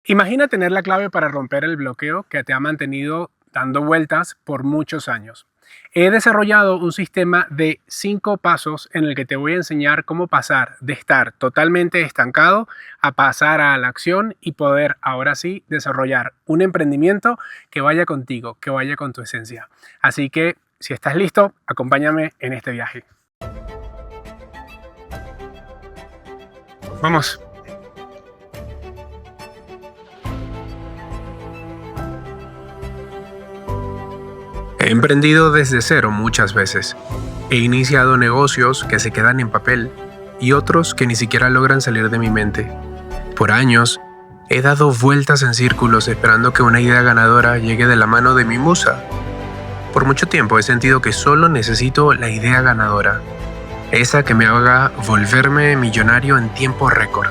Imagina tener la clave para romper el bloqueo que te ha mantenido dando vueltas por muchos años. He desarrollado un sistema de 5 pasos en el que te voy a enseñar cómo pasar de estar totalmente estancado a pasar a la acción y poder ahora sí desarrollar un emprendimiento que vaya contigo, que vaya con tu esencia. Así que si estás listo, acompáñame en este viaje. Vamos. He emprendido desde cero muchas veces. He iniciado negocios que se quedan en papel y otros que ni siquiera logran salir de mi mente. Por años, he dado vueltas en círculos esperando que una idea ganadora llegue de la mano de mi musa. Por mucho tiempo he sentido que solo necesito la idea ganadora, esa que me haga volverme millonario en tiempo récord.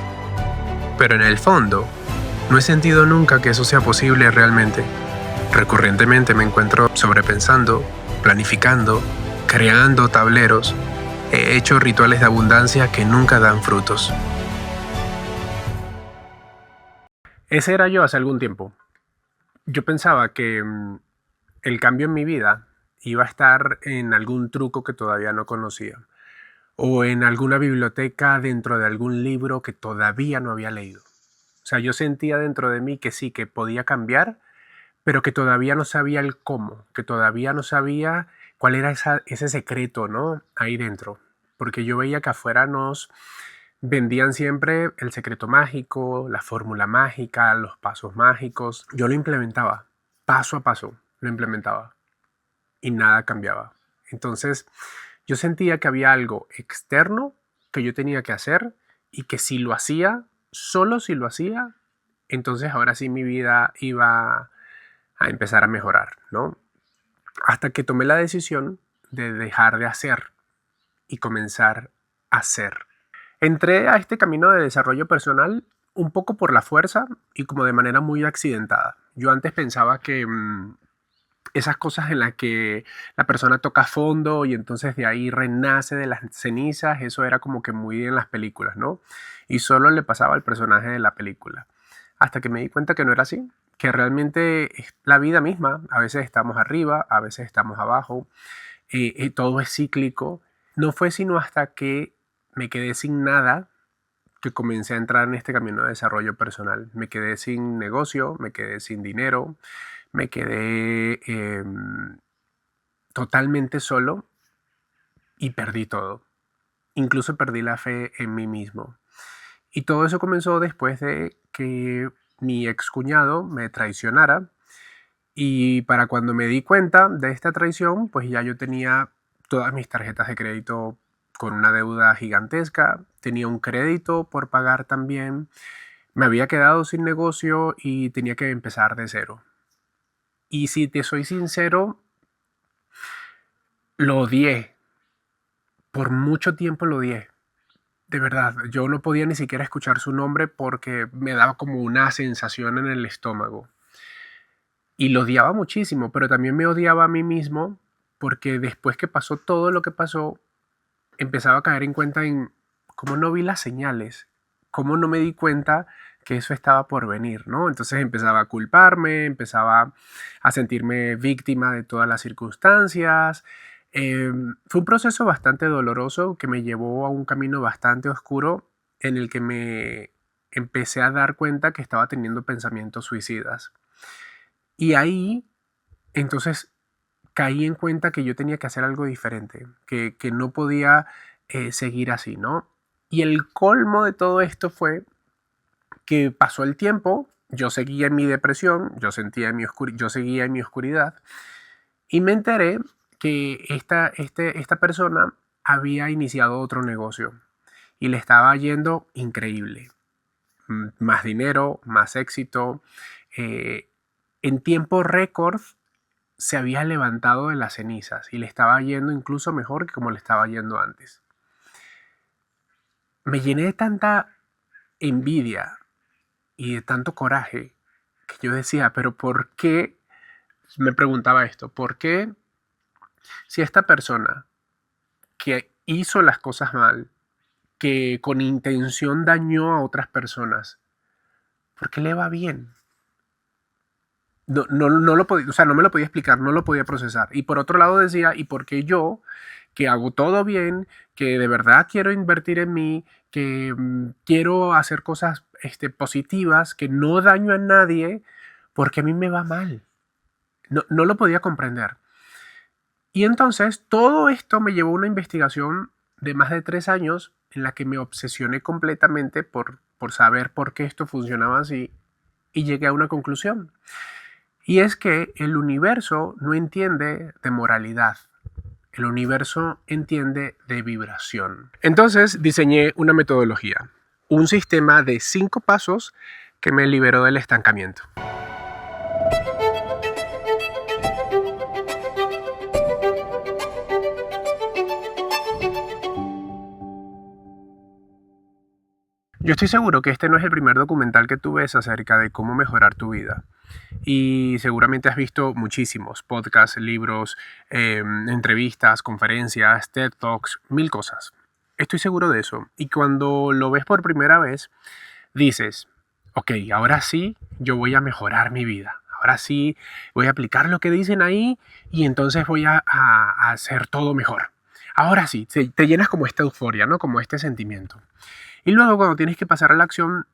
Pero en el fondo, no he sentido nunca que eso sea posible realmente. Recurrentemente me encuentro sobrepensando, planificando, creando tableros. He hecho rituales de abundancia que nunca dan frutos. Ese era yo hace algún tiempo. Yo pensaba que el cambio en mi vida iba a estar en algún truco que todavía no conocía o en alguna biblioteca dentro de algún libro que todavía no había leído. O sea, yo sentía dentro de mí que sí, que podía cambiar, pero que todavía no sabía el cómo, que todavía no sabía cuál era ese secreto, ¿no? Ahí dentro. Porque yo veía que afuera nos vendían siempre el secreto mágico, la fórmula mágica, los pasos mágicos. Yo lo implementaba, paso a paso, lo implementaba y nada cambiaba. Entonces, yo sentía que había algo externo que yo tenía que hacer y que si lo hacía, solo si lo hacía, entonces ahora sí mi vida iba a empezar a mejorar, ¿no? Hasta que tomé la decisión de dejar de hacer y comenzar a ser. Entré a este camino de desarrollo personal un poco por la fuerza y como de manera muy accidentada. Yo antes pensaba que esas cosas en las que la persona toca fondo y entonces de ahí renace de las cenizas, eso era como que muy en las películas, ¿no? Y solo le pasaba al personaje de la película. Hasta que me di cuenta que no era así, que realmente es la vida misma. A veces estamos arriba, a veces estamos abajo, todo es cíclico. No fue sino hasta que me quedé sin nada que comencé a entrar en este camino de desarrollo personal. Me quedé sin negocio, me quedé sin dinero, me quedé totalmente solo y perdí todo. Incluso perdí la fe en mí mismo. Y todo eso comenzó después de que mi excuñado me traicionara. Y para cuando me di cuenta de esta traición, pues ya yo tenía todas mis tarjetas de crédito con una deuda gigantesca, tenía un crédito por pagar también, me había quedado sin negocio y tenía que empezar de cero. Y si te soy sincero, lo odié, por mucho tiempo lo odié. De verdad, yo no podía ni siquiera escuchar su nombre porque me daba como una sensación en el estómago. Y lo odiaba muchísimo, pero también me odiaba a mí mismo porque después que pasó todo lo que pasó, empezaba a caer en cuenta en cómo no vi las señales, cómo no me di cuenta que eso estaba por venir, ¿no? Entonces empezaba a culparme, empezaba a sentirme víctima de todas las circunstancias. Fue un proceso bastante doloroso que me llevó a un camino bastante oscuro en el que me empecé a dar cuenta que estaba teniendo pensamientos suicidas. Y ahí, entonces, caí en cuenta que yo tenía que hacer algo diferente, que no podía seguir así, ¿no? Y el colmo de todo esto fue que pasó el tiempo, yo seguía en mi depresión, yo seguía en mi oscuridad, y me enteré que esta persona había iniciado otro negocio y le estaba yendo increíble. Más dinero, más éxito. eh, en tiempo récord se había levantado de las cenizas y le estaba yendo incluso mejor que como le estaba yendo antes. Me llené de tanta envidia y de tanto coraje que yo decía, pero ¿por qué? Me preguntaba esto, ¿por qué si esta persona que hizo las cosas mal, que con intención dañó a otras personas, porque le va bien. No lo podía, o sea, no me lo podía explicar, no lo podía procesar. Y por otro lado decía, ¿y por qué yo, que hago todo bien, que de verdad quiero invertir en mí, que quiero hacer cosas positivas, que no daño a nadie, porque a mí me va mal? No lo podía comprender. Y entonces todo esto me llevó a una investigación de más de 3 años en la que me obsesioné completamente por saber por qué esto funcionaba así y llegué a una conclusión. Y es que el universo no entiende de moralidad. El universo entiende de vibración. Entonces diseñé una metodología, un sistema de 5 pasos que me liberó del estancamiento. Yo estoy seguro que este no es el primer documental que tú ves acerca de cómo mejorar tu vida. Y seguramente has visto muchísimos podcasts, libros, entrevistas, conferencias, TED Talks, mil cosas. Estoy seguro de eso. Y cuando lo ves por primera vez, dices, ok, ahora sí, yo voy a mejorar mi vida. Ahora sí, voy a aplicar lo que dicen ahí y entonces voy a hacer todo mejor. Ahora sí, te llenas como esta euforia, ¿no? Como este sentimiento. Y luego cuando tienes que pasar a la acción,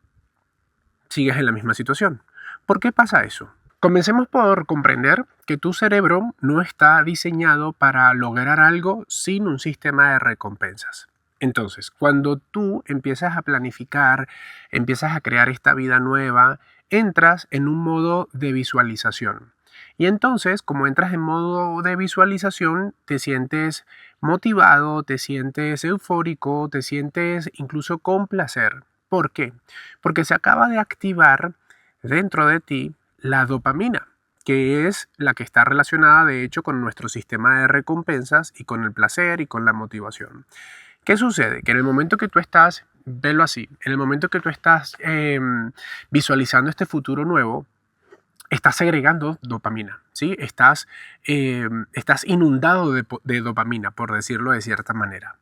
sigues en la misma situación. ¿Por qué pasa eso? Comencemos por comprender que tu cerebro no está diseñado para lograr algo sin un sistema de recompensas. Entonces, cuando tú empiezas a planificar, empiezas a crear esta vida nueva, entras en un modo de visualización. Y entonces, como entras en modo de visualización, te sientes motivado, te sientes eufórico, te sientes incluso con placer. ¿Por qué? Porque se acaba de activar dentro de ti la dopamina, que es la que está relacionada de hecho con nuestro sistema de recompensas y con el placer y con la motivación. ¿Qué sucede? Que en el momento que tú estás, velo así, en el momento que tú estás visualizando este futuro nuevo, estás segregando dopamina, ¿sí? Estás inundado de dopamina, por decirlo de cierta manera.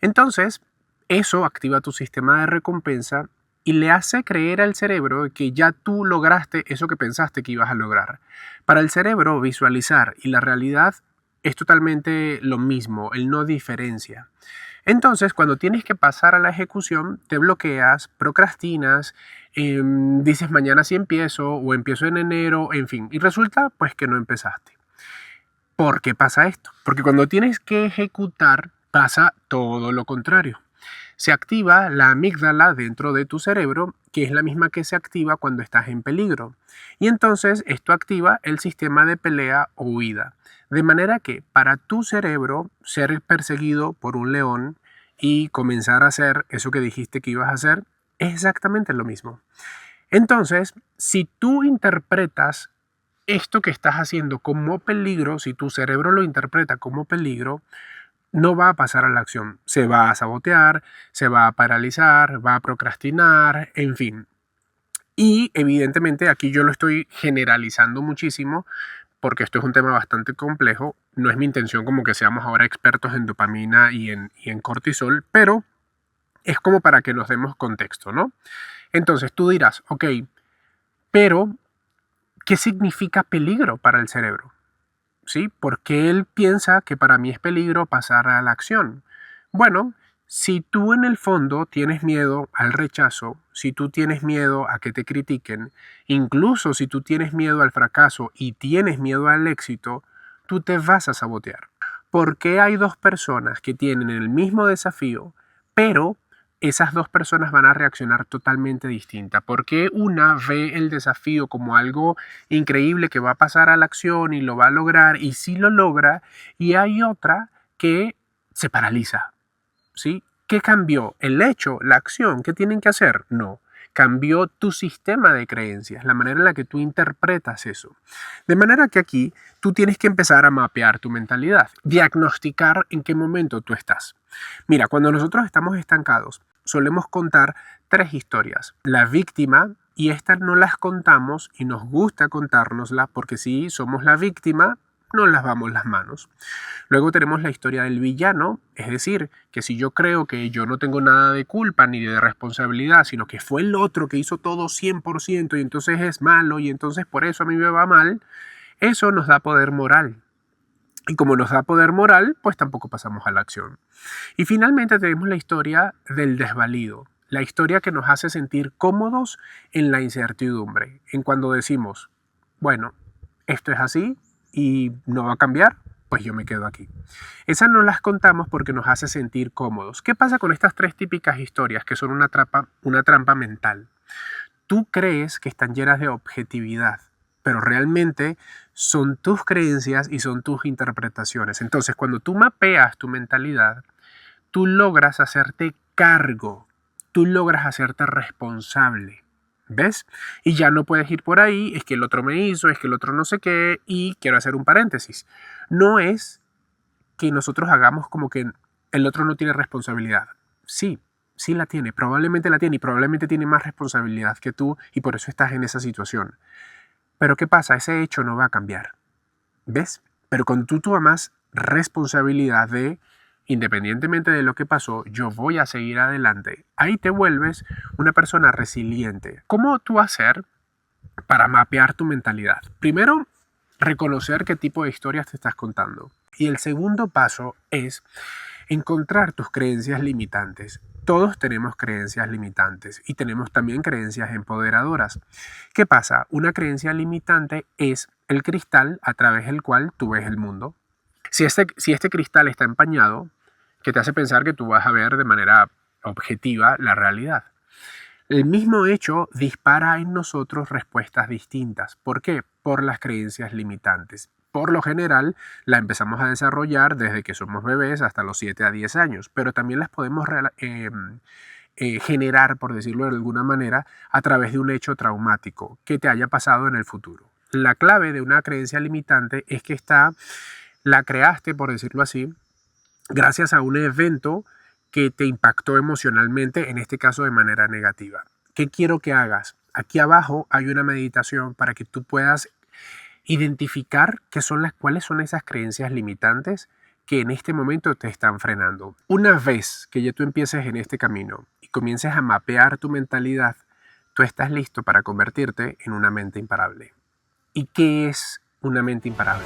Entonces, eso activa tu sistema de recompensa y le hace creer al cerebro que ya tú lograste eso que pensaste que ibas a lograr. Para el cerebro, visualizar y la realidad es totalmente lo mismo, él no diferencia. Entonces, cuando tienes que pasar a la ejecución, te bloqueas, procrastinas, dices mañana sí empiezo o empiezo en enero, en fin, y resulta pues que no empezaste. ¿Por qué pasa esto? Porque cuando tienes que ejecutar pasa todo lo contrario. Se activa la amígdala dentro de tu cerebro, que es la misma que se activa cuando estás en peligro. Y entonces esto activa el sistema de pelea o huida. De manera que para tu cerebro ser perseguido por un león y comenzar a hacer eso que dijiste que ibas a hacer es exactamente lo mismo. Entonces, si tú interpretas esto que estás haciendo como peligro, si tu cerebro lo interpreta como peligro, no va a pasar a la acción. Se va a sabotear, se va a paralizar, va a procrastinar, en fin. Y evidentemente aquí yo lo estoy generalizando muchísimo porque esto es un tema bastante complejo. No es mi intención como que seamos ahora expertos en dopamina y en cortisol, pero es como para que nos demos contexto, ¿no? Entonces tú dirás, ok, pero ¿qué significa peligro para el cerebro? ¿Sí? ¿Por qué él piensa que para mí es peligro pasar a la acción? Bueno, si tú en el fondo tienes miedo al rechazo, si tú tienes miedo a que te critiquen, incluso si tú tienes miedo al fracaso y tienes miedo al éxito, tú te vas a sabotear. ¿Por qué hay dos personas que tienen el mismo desafío, pero esas dos personas van a reaccionar totalmente distinta? ¿Por qué una ve el desafío como algo increíble que va a pasar a la acción y lo va a lograr y sí lo logra, y hay otra que se paraliza? ¿Sí? ¿Qué cambió? ¿El hecho? ¿La acción? ¿Qué tienen que hacer? No. Cambió tu sistema de creencias, la manera en la que tú interpretas eso. De manera que aquí tú tienes que empezar a mapear tu mentalidad, diagnosticar en qué momento tú estás. Mira, cuando nosotros estamos estancados, solemos contar 3 historias. La víctima, y estas no las contamos y nos gusta contárnoslas porque si somos la víctima, nos lavamos las manos. Luego tenemos la historia del villano, es decir, que si yo creo que yo no tengo nada de culpa ni de responsabilidad, sino que fue el otro que hizo todo 100% y entonces es malo y entonces por eso a mí me va mal, eso nos da poder moral. Y como nos da poder moral, pues tampoco pasamos a la acción. Y finalmente tenemos la historia del desvalido, la historia que nos hace sentir cómodos en la incertidumbre, en cuando decimos, bueno, esto es así y no va a cambiar, pues yo me quedo aquí. Esas no las contamos porque nos hace sentir cómodos. ¿Qué pasa con estas tres típicas historias que son una trampa mental? Tú crees que están llenas de objetividad, pero realmente son tus creencias y son tus interpretaciones. Entonces, cuando tú mapeas tu mentalidad, tú logras hacerte cargo, tú logras hacerte responsable. ¿Ves? Y ya no puedes ir por ahí, es que el otro me hizo, es que el otro no sé qué, y quiero hacer un paréntesis. No es que nosotros hagamos como que el otro no tiene responsabilidad. Sí, sí la tiene, probablemente la tiene y probablemente tiene más responsabilidad que tú y por eso estás en esa situación. Pero ¿qué pasa? Ese hecho no va a cambiar. ¿Ves? Pero cuando tú tomas responsabilidad de, independientemente de lo que pasó, yo voy a seguir adelante, ahí te vuelves una persona resiliente. ¿Cómo tú hacer para mapear tu mentalidad? Primero, reconocer qué tipo de historias te estás contando. Y el segundo paso es encontrar tus creencias limitantes. Todos tenemos creencias limitantes y tenemos también creencias empoderadoras. ¿Qué pasa? Una creencia limitante es el cristal a través del cual tú ves el mundo. Si este cristal está empañado, que te hace pensar que tú vas a ver de manera objetiva la realidad. El mismo hecho dispara en nosotros respuestas distintas. ¿Por qué? Por las creencias limitantes. Por lo general, la empezamos a desarrollar desde que somos bebés hasta los 7 a 10 años, pero también las podemos generar, por decirlo de alguna manera, a través de un hecho traumático que te haya pasado en el futuro. La clave de una creencia limitante es que la creaste, por decirlo así, gracias a un evento que te impactó emocionalmente, en este caso de manera negativa. ¿Qué quiero que hagas? Aquí abajo hay una meditación para que tú puedas identificar cuáles son esas creencias limitantes que en este momento te están frenando. Una vez que ya tú empieces en este camino y comiences a mapear tu mentalidad, tú estás listo para convertirte en una mente imparable. ¿Y qué es una mente imparable?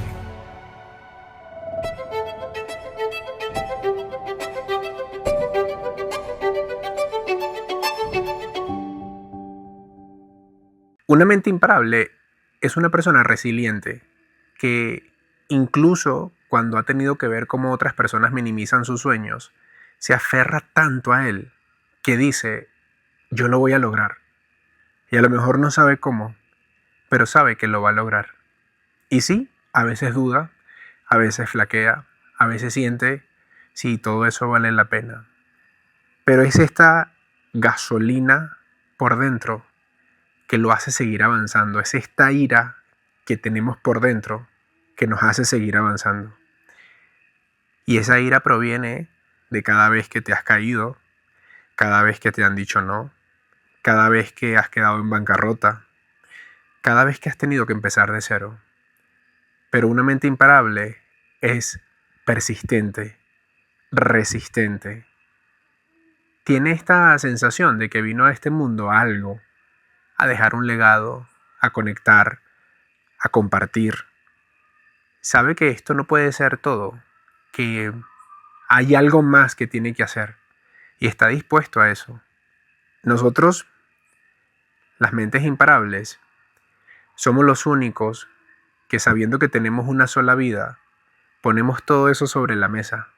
Una mente imparable es una persona resiliente que incluso cuando ha tenido que ver cómo otras personas minimizan sus sueños, se aferra tanto a él que dice, yo lo voy a lograr. Y a lo mejor no sabe cómo, pero sabe que lo va a lograr. Y sí, a veces duda, a veces flaquea, a veces siente si todo eso vale la pena. Pero es esta gasolina por dentro que lo hace seguir avanzando. Es esta ira que tenemos por dentro que nos hace seguir avanzando. Y esa ira proviene de cada vez que te has caído, cada vez que te han dicho no, cada vez que has quedado en bancarrota, cada vez que has tenido que empezar de cero. Pero una mente imparable es persistente, resistente. Tiene esta sensación de que vino a este mundo a algo, a dejar un legado, a conectar, a compartir. Sabe que esto no puede ser todo, que hay algo más que tiene que hacer y está dispuesto a eso. Nosotros, las mentes imparables, somos los únicos que sabiendo que tenemos una sola vida, ponemos todo eso sobre la mesa.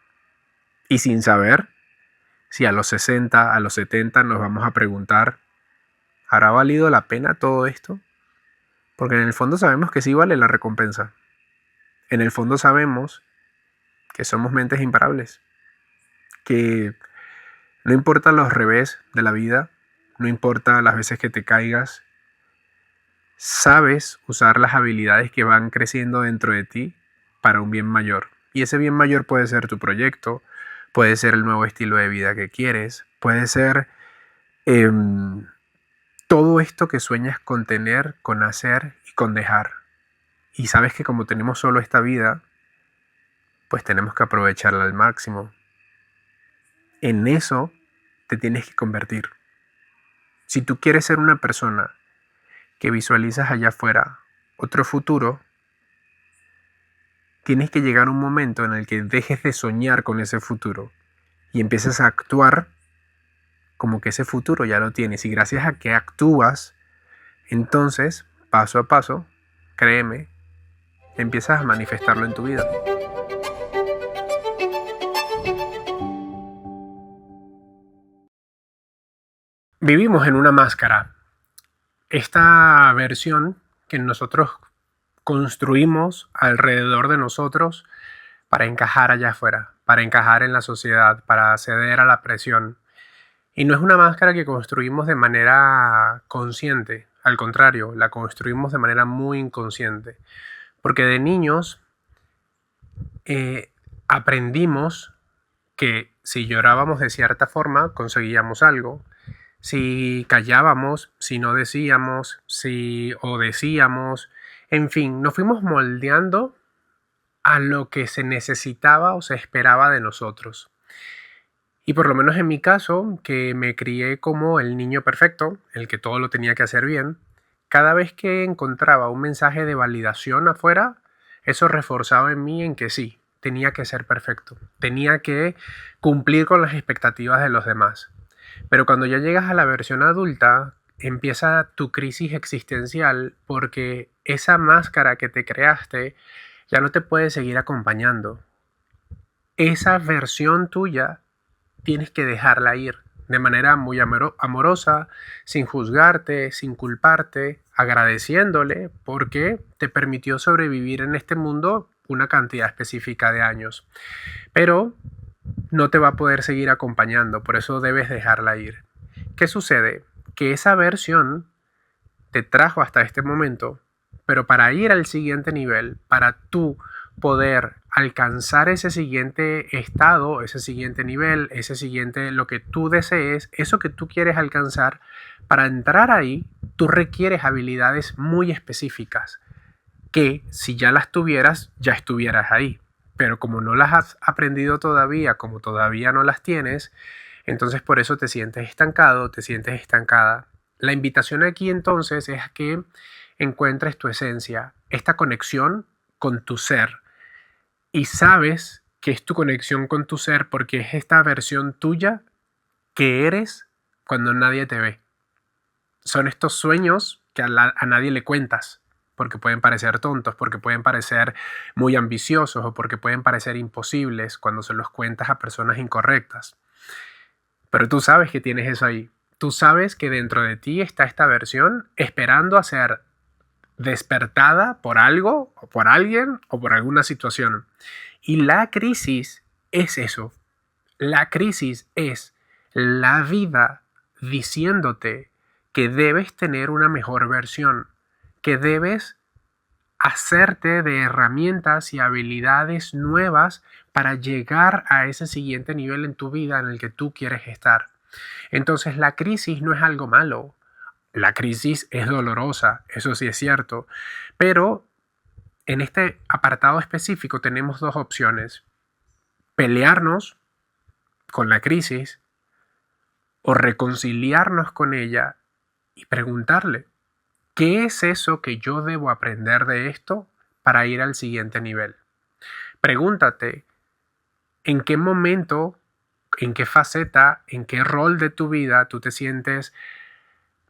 Y sin saber si a los 60, a los 70 nos vamos a preguntar, ¿hará valido la pena todo esto? Porque en el fondo sabemos que sí vale la recompensa. En el fondo sabemos que somos mentes imparables, que no importa los revés de la vida, no importa las veces que te caigas, sabes usar las habilidades que van creciendo dentro de ti para un bien mayor. Y ese bien mayor puede ser tu proyecto, puede ser el nuevo estilo de vida que quieres, puede ser todo esto que sueñas con tener, con hacer y con dejar. Y sabes que como tenemos solo esta vida, pues tenemos que aprovecharla al máximo. En eso te tienes que convertir. Si tú quieres ser una persona que visualizas allá afuera otro futuro, tienes que llegar a un momento en el que dejes de soñar con ese futuro y empieces a actuar como que ese futuro ya lo tienes. Y gracias a que actúas, entonces, paso a paso, créeme, empiezas a manifestarlo en tu vida. Vivimos en una máscara. Esta versión que nosotros construimos alrededor de nosotros para encajar allá afuera, para encajar en la sociedad, para ceder a la presión. Y no es una máscara que construimos de manera consciente, al contrario, la construimos de manera muy inconsciente. Porque de niños aprendimos que si llorábamos de cierta forma conseguíamos algo. Si callábamos, si no decíamos, o decíamos, en fin, nos fuimos moldeando a lo que se necesitaba o se esperaba de nosotros. Y por lo menos en mi caso, que me crié como el niño perfecto, el que todo lo tenía que hacer bien, cada vez que encontraba un mensaje de validación afuera, eso reforzaba en mí en que sí, tenía que ser perfecto, tenía que cumplir con las expectativas de los demás. Pero cuando ya llegas a la versión adulta, empieza tu crisis existencial porque esa máscara que te creaste ya no te puede seguir acompañando. Esa versión tuya tienes que dejarla ir de manera muy amorosa, sin juzgarte, sin culparte, agradeciéndole porque te permitió sobrevivir en este mundo una cantidad específica de años. Pero no te va a poder seguir acompañando, por eso debes dejarla ir. ¿Qué sucede? Que esa versión te trajo hasta este momento, pero para ir al siguiente nivel, para tú poder alcanzar ese siguiente estado, ese siguiente nivel, ese siguiente, lo que tú desees, eso que tú quieres alcanzar, para entrar ahí, tú requieres habilidades muy específicas, que si ya las tuvieras, ya estuvieras ahí. Pero como no las has aprendido todavía, como todavía no las tienes, entonces por eso te sientes estancado, te sientes estancada. La invitación aquí entonces es que encuentres tu esencia, esta conexión con tu ser. Y sabes que es tu conexión con tu ser porque es esta versión tuya que eres cuando nadie te ve. Son estos sueños que a nadie le cuentas, porque pueden parecer tontos, porque pueden parecer muy ambiciosos o porque pueden parecer imposibles cuando se los cuentas a personas incorrectas. Pero tú sabes que tienes eso ahí. Tú sabes que dentro de ti está esta versión esperando a ser despertada por algo, o por alguien, o por alguna situación. Y la crisis es eso. La crisis es la vida diciéndote que debes tener una mejor versión, que debes hacerte de herramientas y habilidades nuevas para llegar a ese siguiente nivel en tu vida en el que tú quieres estar. Entonces la crisis no es algo malo. La crisis es dolorosa, eso sí es cierto, pero en este apartado específico tenemos dos opciones: pelearnos con la crisis o reconciliarnos con ella y preguntarle, ¿qué es eso que yo debo aprender de esto para ir al siguiente nivel? Pregúntate, ¿en qué momento, en qué faceta, en qué rol de tu vida tú te sientes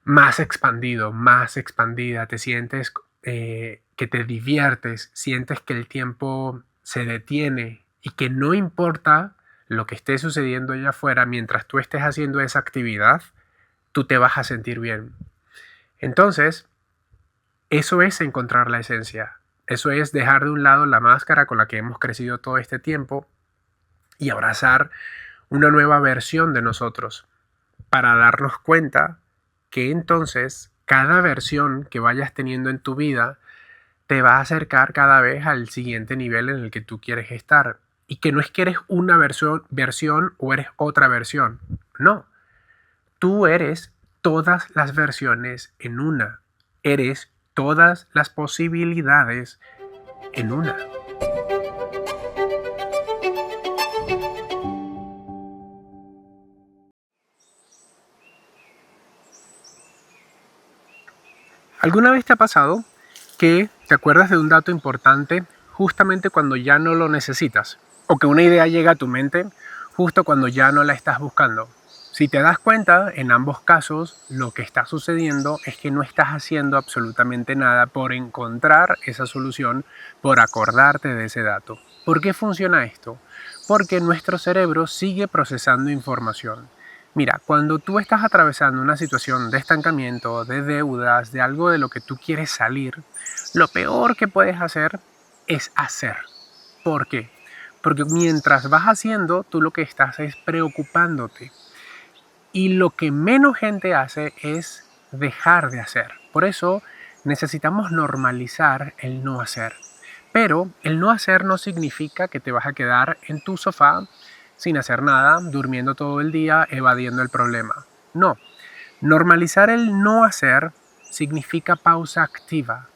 más expandido, más expandida, te sientes que te diviertes, sientes que el tiempo se detiene y que no importa lo que esté sucediendo allá afuera, mientras tú estés haciendo esa actividad, tú te vas a sentir bien. Entonces, eso es encontrar la esencia. Eso es dejar de un lado la máscara con la que hemos crecido todo este tiempo y abrazar una nueva versión de nosotros para darnos cuenta que entonces cada versión que vayas teniendo en tu vida te va a acercar cada vez al siguiente nivel en el que tú quieres estar. Y que no es que eres una versión o eres otra versión. No, tú eres todas las versiones en una. Eres todas las posibilidades en una. ¿Alguna vez te ha pasado que te acuerdas de un dato importante justamente cuando ya no lo necesitas? O que una idea llega a tu mente justo cuando ya no la estás buscando. Si te das cuenta, en ambos casos lo que está sucediendo es que no estás haciendo absolutamente nada por encontrar esa solución, por acordarte de ese dato. ¿Por qué funciona esto? Porque nuestro cerebro sigue procesando información. Mira, cuando tú estás atravesando una situación de estancamiento, de deudas, de algo de lo que tú quieres salir, lo peor que puedes hacer es hacer. ¿Por qué? Porque mientras vas haciendo, tú lo que estás es preocupándote. Y lo que menos gente hace es dejar de hacer. Por eso necesitamos normalizar el no hacer. Pero el no hacer no significa que te vas a quedar en tu sofá sin hacer nada, durmiendo todo el día, evadiendo el problema. No. Normalizar el no hacer significa pausa activa.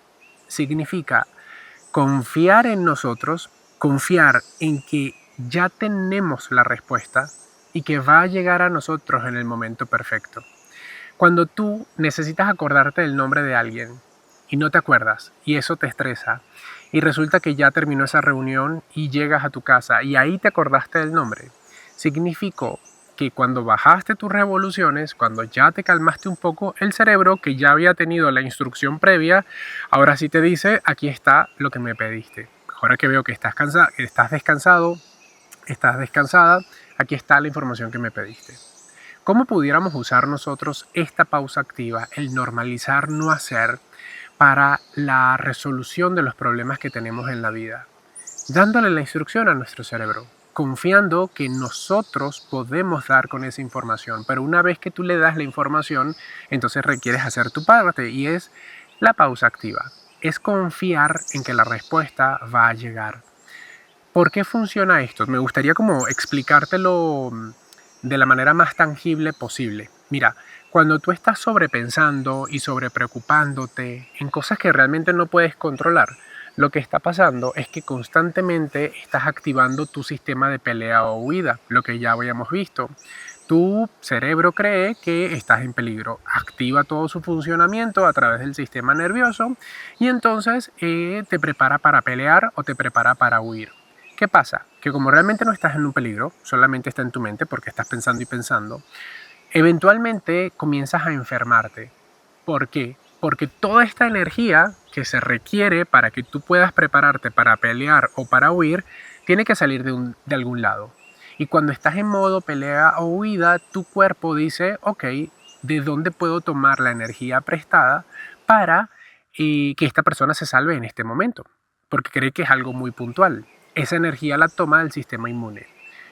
Significa confiar en nosotros, confiar en que ya tenemos la respuesta y que va a llegar a nosotros en el momento perfecto. Cuando tú necesitas acordarte del nombre de alguien y no te acuerdas y eso te estresa y resulta que ya terminó esa reunión y llegas a tu casa y ahí te acordaste del nombre, significó que cuando bajaste tus revoluciones, cuando ya te calmaste un poco, el cerebro que ya había tenido la instrucción previa, ahora sí te dice, aquí está lo que me pediste. Ahora que veo que estás descansado, estás descansada, aquí está la información que me pediste. ¿Cómo pudiéramos usar nosotros esta pausa activa, el normalizar no hacer, para la resolución de los problemas que tenemos en la vida? Dándole la instrucción a nuestro cerebro, confiando que nosotros podemos dar con esa información, pero una vez que tú le das la información, entonces requieres hacer tu parte y es la pausa activa. Es confiar en que la respuesta va a llegar. ¿Por qué funciona esto? Me gustaría como explicártelo de la manera más tangible posible. Mira, cuando tú estás sobrepensando y sobrepreocupándote en cosas que realmente no puedes controlar, lo que está pasando es que constantemente estás activando tu sistema de pelea o huida, lo que ya habíamos visto. Tu cerebro cree que estás en peligro, activa todo su funcionamiento a través del sistema nervioso y entonces te prepara para pelear o te prepara para huir. ¿Qué pasa? Que como realmente no estás en un peligro, solamente está en tu mente porque estás pensando y pensando, eventualmente comienzas a enfermarte. ¿Por qué? Porque toda esta energía que se requiere para que tú puedas prepararte para pelear o para huir, tiene que salir de algún lado. Y cuando estás en modo pelea o huida, tu cuerpo dice, ok, ¿de dónde puedo tomar la energía prestada para que esta persona se salve en este momento? Porque cree que es algo muy puntual. Esa energía la toma del sistema inmune.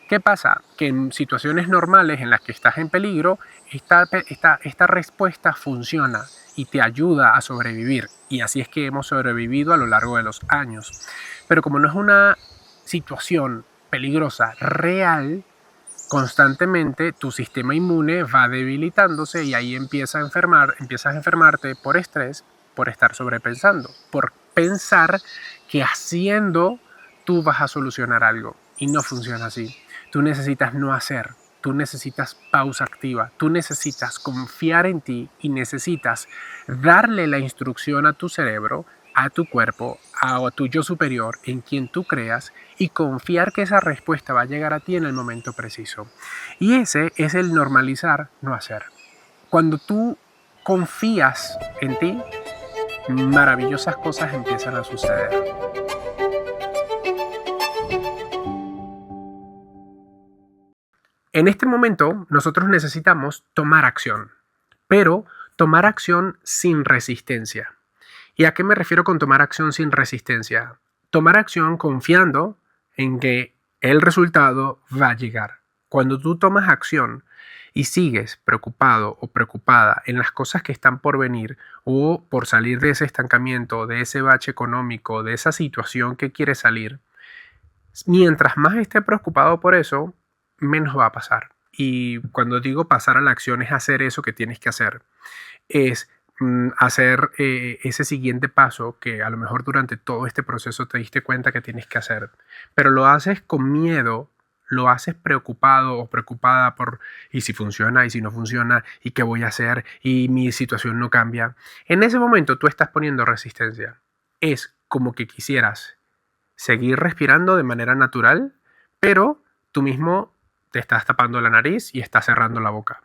¿Qué pasa? Que en situaciones normales en las que estás en peligro, esta respuesta funciona y te ayuda a sobrevivir. Y así es que hemos sobrevivido a lo largo de los años. Pero como no es una situación peligrosa real, constantemente tu sistema inmune va debilitándose y ahí empiezas a enfermarte por estrés, por estar sobrepensando, por pensar que haciendo tú vas a solucionar algo y no funciona así. Tú necesitas no hacer, tú necesitas pausa activa, tú necesitas confiar en ti y necesitas darle la instrucción a tu cerebro, a tu cuerpo, a tu yo superior, en quien tú creas y confiar que esa respuesta va a llegar a ti en el momento preciso. Y ese es el normalizar no hacer. Cuando tú confías en ti, maravillosas cosas empiezan a suceder. En este momento nosotros necesitamos tomar acción, pero tomar acción sin resistencia. ¿Y a qué me refiero con tomar acción sin resistencia? Tomar acción confiando en que el resultado va a llegar. Cuando tú tomas acción y sigues preocupado o preocupada en las cosas que están por venir o por salir de ese estancamiento, de ese bache económico, de esa situación que quieres salir, mientras más esté preocupado por eso, menos va a pasar. Y cuando digo pasar a la acción es hacer eso que tienes que hacer. Es hacer ese siguiente paso que a lo mejor durante todo este proceso te diste cuenta que tienes que hacer, pero lo haces con miedo, lo haces preocupado o preocupada por y si funciona y si no funciona y qué voy a hacer y mi situación no cambia. En ese momento tú estás poniendo resistencia. Es como que quisieras seguir respirando de manera natural, pero tú mismo te estás tapando la nariz y estás cerrando la boca.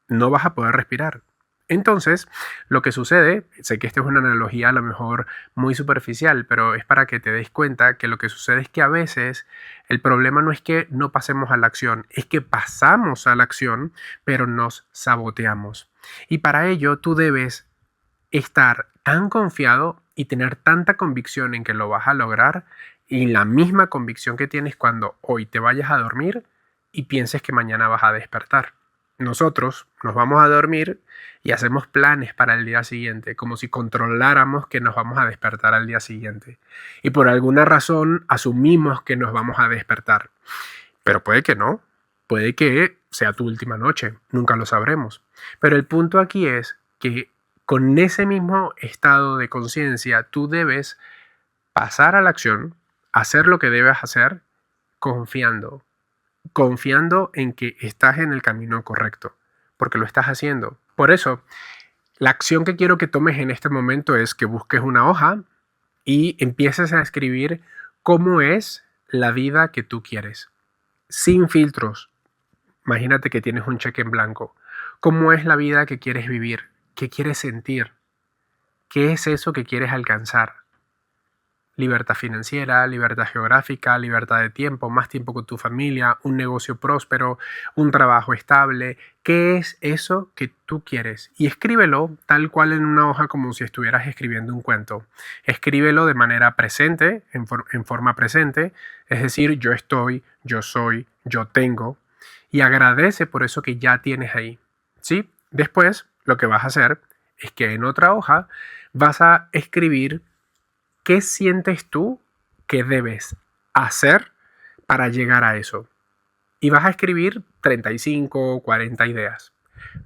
No vas a poder respirar. Entonces, lo que sucede, sé que esta es una analogía a lo mejor muy superficial, pero es para que te des cuenta que lo que sucede es que a veces el problema no es que no pasemos a la acción, es que pasamos a la acción, pero nos saboteamos. Y para ello tú debes estar tan confiado y tener tanta convicción en que lo vas a lograr y la misma convicción que tienes cuando hoy te vayas a dormir y pienses que mañana vas a despertar. Nosotros nos vamos a dormir y hacemos planes para el día siguiente, como si controláramos que nos vamos a despertar al día siguiente. Y por alguna razón asumimos que nos vamos a despertar. Pero puede que no, puede que sea tu última noche, nunca lo sabremos. Pero el punto aquí es que con ese mismo estado de conciencia tú debes pasar a la acción, hacer lo que debes hacer, confiando en que estás en el camino correcto, porque lo estás haciendo. Por eso, la acción que quiero que tomes en este momento es que busques una hoja y empieces a escribir cómo es la vida que tú quieres, sin filtros. Imagínate que tienes un cheque en blanco. ¿Cómo es la vida que quieres vivir? ¿Qué quieres sentir? ¿Qué es eso que quieres alcanzar? Libertad financiera, libertad geográfica, libertad de tiempo, más tiempo con tu familia, un negocio próspero, un trabajo estable. ¿Qué es eso que tú quieres? Y escríbelo tal cual en una hoja como si estuvieras escribiendo un cuento. Escríbelo de manera presente, en forma presente, es decir, yo estoy, yo soy, yo tengo. Y agradece por eso que ya tienes ahí. ¿Sí? Después, lo que vas a hacer es que en otra hoja vas a escribir ¿qué sientes tú que debes hacer para llegar a eso? Y vas a escribir 35 o 40 ideas.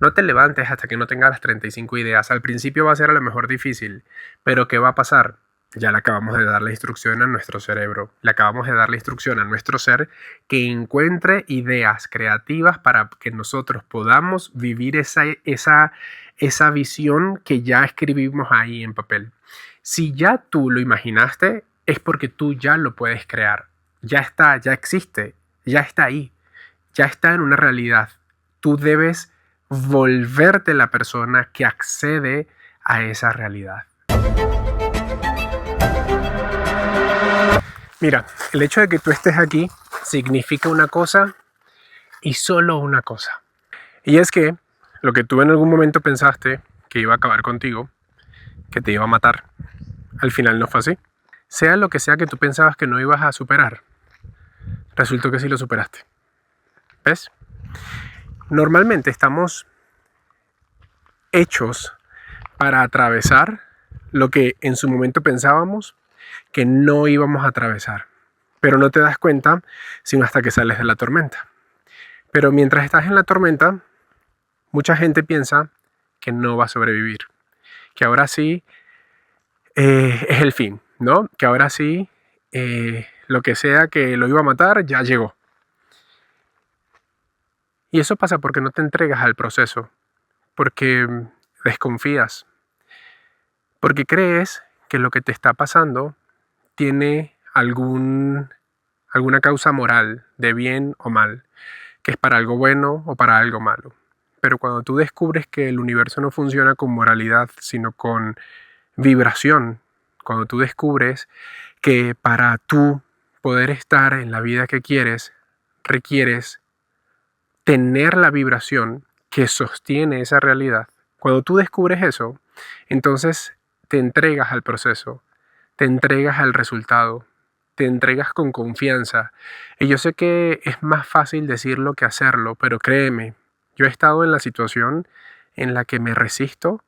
No te levantes hasta que no tengas las 35 ideas. Al principio va a ser a lo mejor difícil, pero ¿qué va a pasar? Ya le acabamos de dar la instrucción a nuestro cerebro, le acabamos de dar la instrucción a nuestro ser que encuentre ideas creativas para que nosotros podamos vivir esa visión que ya escribimos ahí en papel. Si ya tú lo imaginaste, es porque tú ya lo puedes crear. Ya está, ya existe, ya está ahí, ya está en una realidad. Tú debes volverte la persona que accede a esa realidad. Mira, el hecho de que tú estés aquí significa una cosa y solo una cosa. Y es que lo que tú en algún momento pensaste que iba a acabar contigo, que te iba a matar, al final no fue así. Sea lo que sea que tú pensabas que no ibas a superar, resultó que sí lo superaste. ¿Ves? Normalmente estamos hechos para atravesar lo que en su momento pensábamos que no íbamos a atravesar. Pero no te das cuenta sino hasta que sales de la tormenta. Pero mientras estás en la tormenta, mucha gente piensa que no va a sobrevivir. Que ahora sí es el fin, ¿no? Que ahora sí lo que sea que lo iba a matar ya llegó. Y eso pasa porque no te entregas al proceso, porque desconfías, porque crees que lo que te está pasando tiene alguna causa moral de bien o mal, que es para algo bueno o para algo malo. Pero cuando tú descubres que el universo no funciona con moralidad, sino con vibración, cuando tú descubres que para tú poder estar en la vida que quieres, requieres tener la vibración que sostiene esa realidad. Cuando tú descubres eso, entonces te entregas al proceso, te entregas al resultado, te entregas con confianza. Y yo sé que es más fácil decirlo que hacerlo, pero créeme, yo he estado en la situación en la que me resisto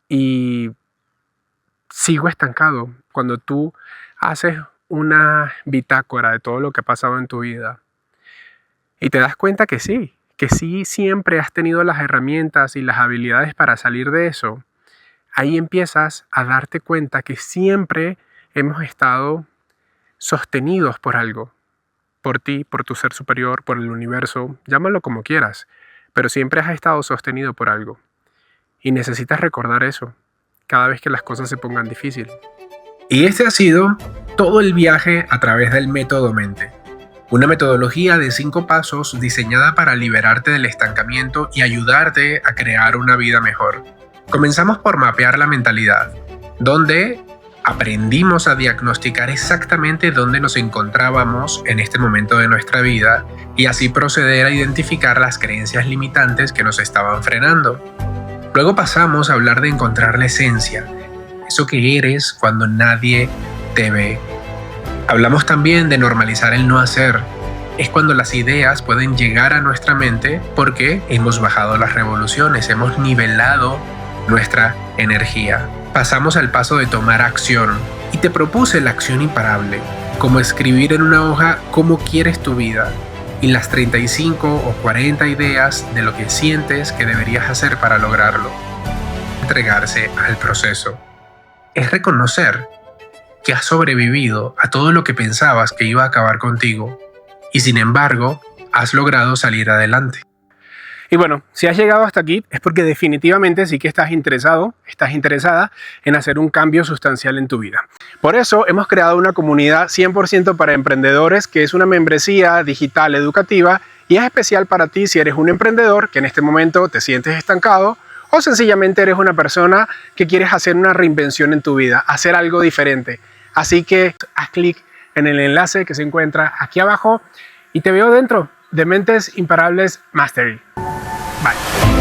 y sigo estancado. Cuando tú haces una bitácora de todo lo que ha pasado en tu vida y te das cuenta que sí siempre has tenido las herramientas y las habilidades para salir de eso, ahí empiezas a darte cuenta que siempre hemos estado sostenidos por algo, por ti, por tu ser superior, por el universo, llámalo como quieras, pero siempre has estado sostenido por algo. Y necesitas recordar eso cada vez que las cosas se pongan difíciles. Y este ha sido todo el viaje a través del método Mente. Una metodología de 5 pasos diseñada para liberarte del estancamiento y ayudarte a crear una vida mejor. Comenzamos por mapear la mentalidad, donde aprendimos a diagnosticar exactamente dónde nos encontrábamos en este momento de nuestra vida y así proceder a identificar las creencias limitantes que nos estaban frenando. Luego pasamos a hablar de encontrar la esencia, eso que eres cuando nadie te ve. Hablamos también de normalizar el no hacer. Es cuando las ideas pueden llegar a nuestra mente porque hemos bajado las revoluciones, hemos nivelado nuestra energía. Pasamos al paso de tomar acción y te propuse la acción imparable, como escribir en una hoja cómo quieres tu vida y las 35 o 40 ideas de lo que sientes que deberías hacer para lograrlo. Entregarse al proceso es reconocer que has sobrevivido a todo lo que pensabas que iba a acabar contigo y sin embargo has logrado salir adelante. Y bueno, si has llegado hasta aquí es porque definitivamente sí que estás interesado, estás interesada en hacer un cambio sustancial en tu vida. Por eso hemos creado una comunidad 100% para emprendedores, que es una membresía digital educativa y es especial para ti si eres un emprendedor que en este momento te sientes estancado o sencillamente eres una persona que quieres hacer una reinvención en tu vida, hacer algo diferente. Así que haz clic en el enlace que se encuentra aquí abajo y te veo dentro de Mentes Imparables Mastery. Bye.